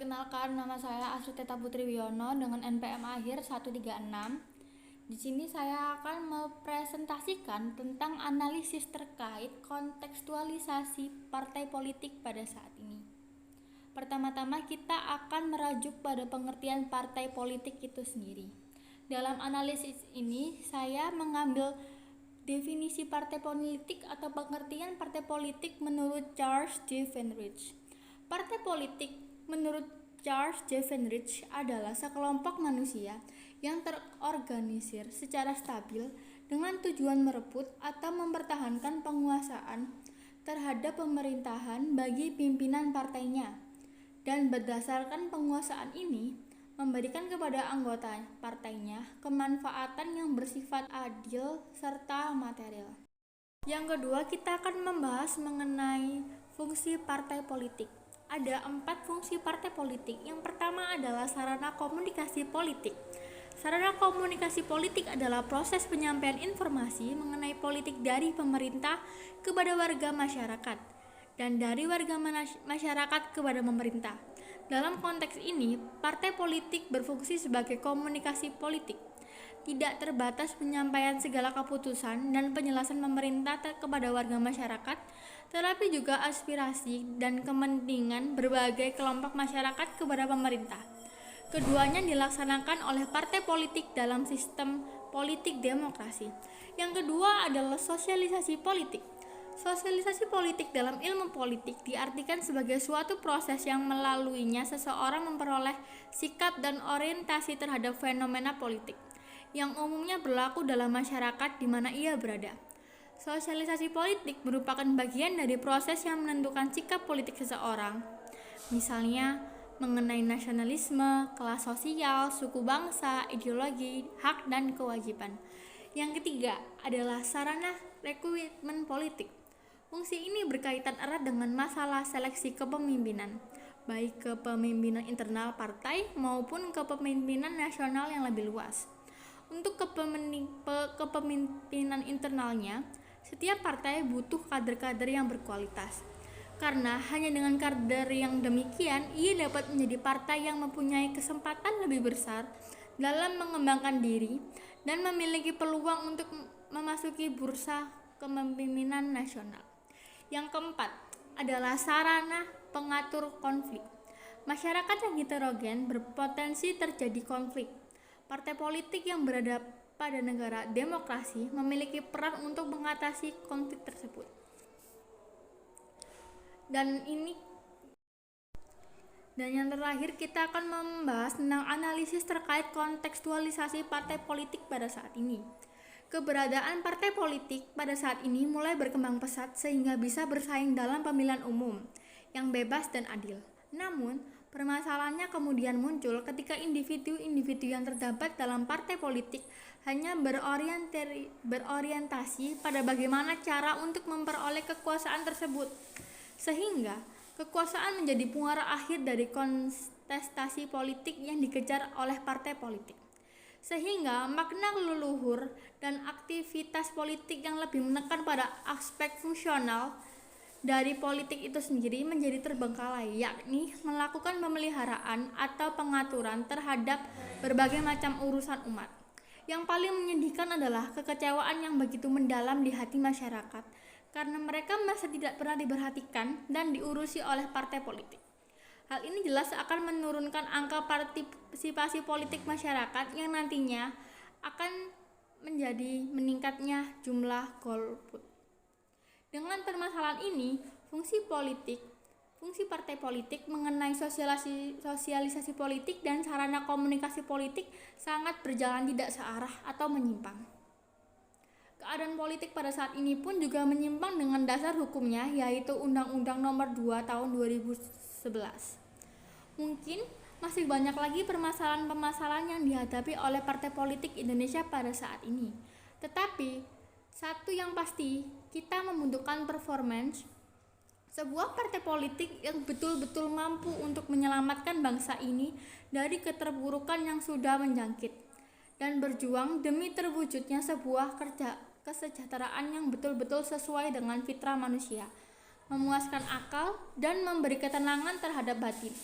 Perkenalkan, nama saya Astriteta Putri Wiono dengan NPM akhir 136. Di sini saya akan mempresentasikan tentang analisis terkait kontekstualisasi partai politik pada saat ini. Pertama-tama kita akan merujuk pada pengertian partai politik itu sendiri. Dalam analisis ini saya mengambil definisi partai politik atau pengertian partai politik menurut Charles D. Venrich. Partai politik menurut Charles D. Venrich adalah sekelompok manusia yang terorganisir secara stabil dengan tujuan merebut atau mempertahankan penguasaan terhadap pemerintahan bagi pimpinan partainya, dan berdasarkan penguasaan ini memberikan kepada anggota partainya kemanfaatan yang bersifat adil serta material. Yang kedua, kita akan membahas mengenai fungsi partai politik. Ada 4 fungsi partai politik. Yang pertama adalah sarana komunikasi politik. Sarana komunikasi politik adalah proses penyampaian informasi mengenai politik dari pemerintah kepada warga masyarakat dan dari warga masyarakat kepada pemerintah. Dalam konteks ini, partai politik berfungsi sebagai komunikasi politik, tidak terbatas penyampaian segala keputusan dan penjelasan pemerintah kepada warga masyarakat, tetapi juga aspirasi dan kepentingan berbagai kelompok masyarakat kepada pemerintah. Keduanya dilaksanakan oleh partai politik dalam sistem politik demokrasi. Yang kedua adalah sosialisasi politik. Sosialisasi politik dalam ilmu politik diartikan sebagai suatu proses yang melaluinya seseorang memperoleh sikap dan orientasi terhadap fenomena politik yang umumnya berlaku dalam masyarakat di mana ia berada. Sosialisasi politik merupakan bagian dari proses yang menentukan sikap politik seseorang, misalnya mengenai nasionalisme, kelas sosial, suku bangsa, ideologi, hak, dan kewajiban. Yang ketiga adalah sarana rekrutmen politik. Fungsi ini berkaitan erat dengan masalah seleksi kepemimpinan, baik kepemimpinan internal partai maupun kepemimpinan nasional yang lebih luas. Untuk kepemimpinan internalnya, setiap partai butuh kader-kader yang berkualitas. Karena hanya dengan kader yang demikian, ia dapat menjadi partai yang mempunyai kesempatan lebih besar dalam mengembangkan diri dan memiliki peluang untuk memasuki bursa kepemimpinan nasional. Yang keempat adalah sarana pengatur konflik. Masyarakat yang heterogen berpotensi terjadi konflik. Partai politik yang berada pada negara demokrasi memiliki peran untuk mengatasi konflik tersebut. Dan yang terakhir kita akan membahas tentang analisis terkait kontekstualisasi partai politik pada saat ini. Keberadaan partai politik pada saat ini mulai berkembang pesat sehingga bisa bersaing dalam pemilihan umum yang bebas dan adil. Namun, permasalahannya kemudian muncul ketika individu-individu yang terdapat dalam partai politik hanya berorientasi pada bagaimana cara untuk memperoleh kekuasaan tersebut, sehingga kekuasaan menjadi muara akhir dari kontestasi politik yang dikejar oleh partai politik. Sehingga makna leluhur dan aktivitas politik yang lebih menekan pada aspek fungsional dari politik itu sendiri menjadi terbengkalai, yakni melakukan pemeliharaan atau pengaturan terhadap berbagai macam urusan umat. Yang paling menyedihkan adalah kekecewaan yang begitu mendalam di hati masyarakat karena mereka merasa tidak pernah diperhatikan dan diurusi oleh partai politik. Hal ini jelas akan menurunkan angka partisipasi politik masyarakat yang nantinya akan menjadi meningkatnya jumlah golput. Dengan permasalahan ini, fungsi partai politik mengenai sosialisasi politik dan sarana komunikasi politik sangat berjalan tidak searah atau menyimpang. Keadaan politik pada saat ini pun juga menyimpang dengan dasar hukumnya, yaitu Undang-Undang Nomor 2 Tahun 2011. Mungkin masih banyak lagi permasalahan-permasalahan yang dihadapi oleh partai politik Indonesia pada saat ini. Tetapi satu yang pasti, kita membutuhkan performance sebuah partai politik yang betul-betul mampu untuk menyelamatkan bangsa ini dari keterpurukan yang sudah menjangkit dan berjuang demi terwujudnya sebuah kesejahteraan yang betul-betul sesuai dengan fitrah manusia, memuaskan akal dan memberi ketenangan terhadap batin.